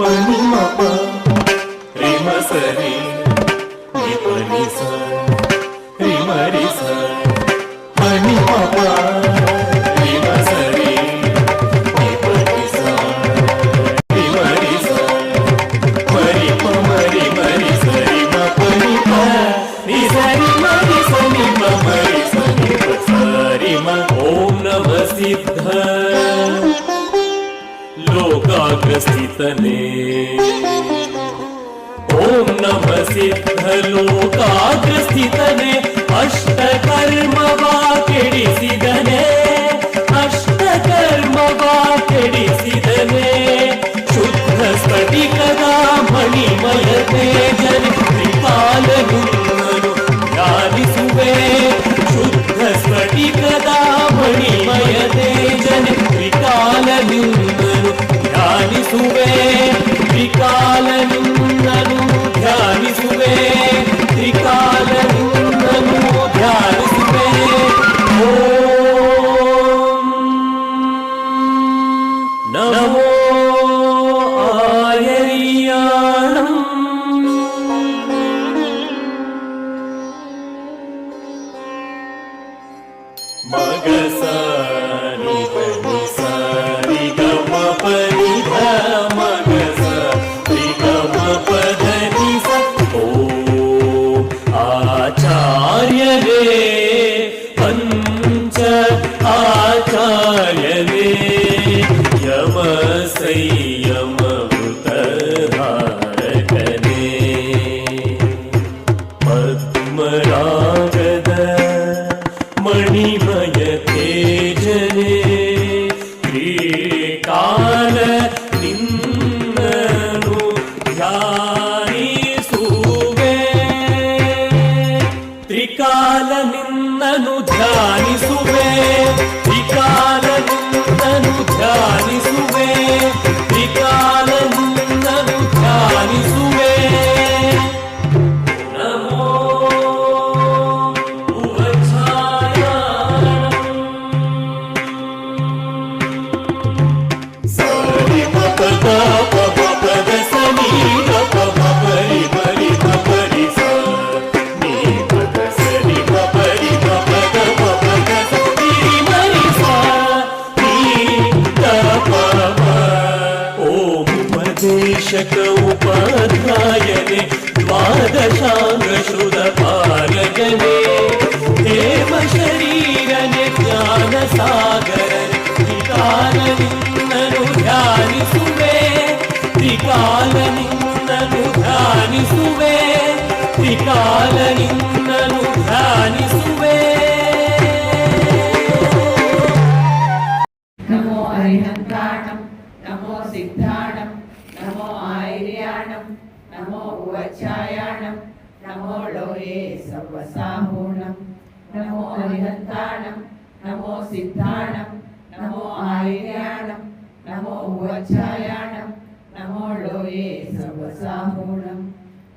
pani ma pa re ma sa re ni pa ni sa re ma re sa pani ma pa re ma sa re ni pa ni sa re ma re sa mari pa mari mari sa re ma pani pa ni sa re ma ni sa ni ma mari sa ni pa sa re ma. Om Namah Siddha लोकाग्रस्थितने ओम नमः सिद्ध लोकाग्रस्थितने अष्टकर्मवा केडिसिदने अष्टकर्मवा केडिसिदने शुद्ध स्फटिकदा मणिमय तेजने त्रिकालनुन्ननु ध्यानिसुवे शुद्ध स्फटिकदा मणिमय तेजने त्रिकालनुन्ननु ಧ್ಯಾನಿಸುವೆ ತ್ರಿಕಾಲನಿನ್ನನು ಧ್ಯಾನಿಸುವೆ ತ್ರಿಕಾಲನಿನ್ನನು ಧ್ಯಾನಿಸುವೆ. ಓಂ ನಮೋ ಆಯರ್ಯಾಣಂ ಮಗಸ ತ್ರಿಕಾಲನಿನ್ನನು ಧ್ಯಾನಿಸುವೆ ತ್ರಿಕಾಲನಿನ್ನನು ಧ್ಯಾನಿಸುವೆ ತ್ರಿಕಾಲನಿನ್ನನು ಧ್ಯಾನಿಸುವೆ. ನಮೋ ಉವಚಾಯಾಣಂ ಸರಿ ಪದ ಪದ ಸನಿ ಪರಿ ಪರಿ ಪರಿ ಸ ದೇಶಕ ಉಪಾಧ್ಯಾಯನೆ ದ್ವಾದಶಾಂಗ ಶ್ರುತ ಪಾಲಕನೆ ದೇವ ಶರೀರನೆ ಜ್ಞಾನ ಸಾಗರನೆ ತ್ರಿಕಾಲನಿನ್ನನು ಧ್ಯಾನಿಸುವೆ ತ್ರಿಕಾಲನಿನ್ನನು ಧ್ಯಾನಿಸುವೆ ತ್ರಿಕಾಲನಿನ್ನನು ಧ್ಯಾನಿಸುವೆ. ನಮೋ ಅರಿಹಂತಾಣಂ ನಮೋ ಸಿದ್ಧಾಣಂ नमो आयर्याणं नमो उवचायाणं नमो लोये सर्वसाहूणं नमो अरिहन्ताणं नमो सिद्धाणं नमो आयर्याणं नमो उवचायाणं नमो लोये सर्वसाहूणं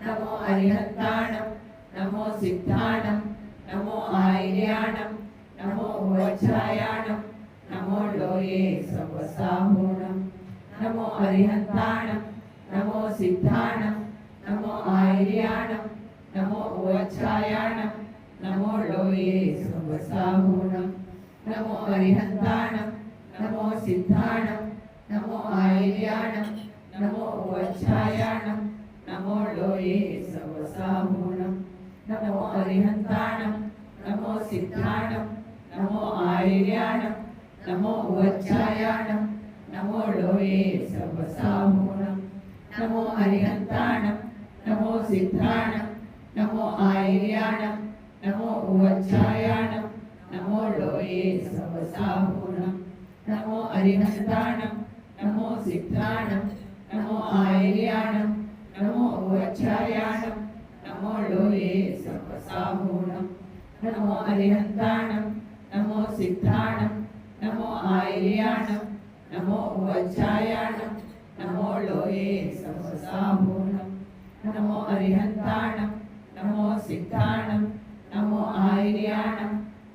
नमो अरिहन्ताणं नमो सिद्धाणं नमो आयर्याणं नमो उवचायाणं नमो लोये सर्वसाहूणं नमो अरिहन्ताणं नमो सिद्धाणं नमो आयर्याणं नमो उवचायाणं नमो लोये सर्वसाहूणं नमो अरिहन्ताणं नमो सिद्धाणं नमो आयर्याणं नमो उवचायाणं नमो लोये सर्वसाहूणं नमो अरिहन्ताणं नमो सिद्धाणं नमो आयर्याणं नमो उवचायाणं नमो लोये सर्वसाहूणं नमो अरिहन्ताणं नमो सिद्धाणं नमो आयर्याणं नमो उवचायाणं नमो लोये सर्वसाहूणं नमो अरिहन्ताणं नमो सिद्धाणं नमो आयर्याणं नमो उवचायाणं नमो लोये सर्वसाहूणं नमो अरिहन्ताणं नमो सिद्धाणं नमो आयर्याणं नमो उवचायाणं नमो लोये सर्वसाहूणं नमो अरिहन्ताणं नमो सिद्धाणं नमो आयर्याणं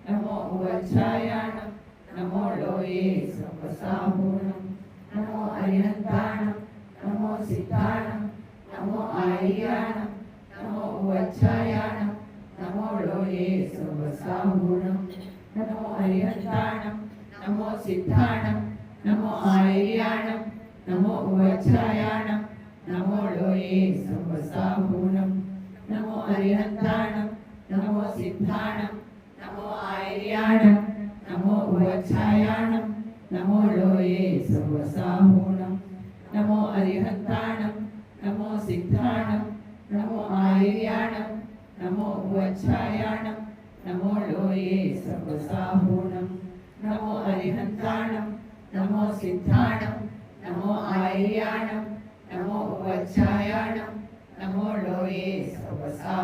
नमो उवचायाणं नमो लोये सर्वसाहूणं नमो अरिहन्ताणं नमो सिद्धाणं नमो आर्याणं नमो उवच्छायाणं नमो लोये सर्वसाहुणं नमो अरिहन्ताणं नमो सिद्धाणं नमो आर्याणं नमो उवच्छायाणं नमो लोये सर्वसाहुणं नमो अरिहन्ताणं नमो सिद्धाणं नमो आर्याणं नमो उवच्छायाणं नमो लोये सर्वसाहुणं नमो अरिहन्ताणं नमो सिद्धाणं नमो आर्याणं नमो उवच्छायाणं नमो लोये सर्वसाहुणं नमो अरिहन्ताणं नमो सिद्धाणं नमो आर्याणं नमो उवच्छायाणं नमो लोये सर्वसाहुणं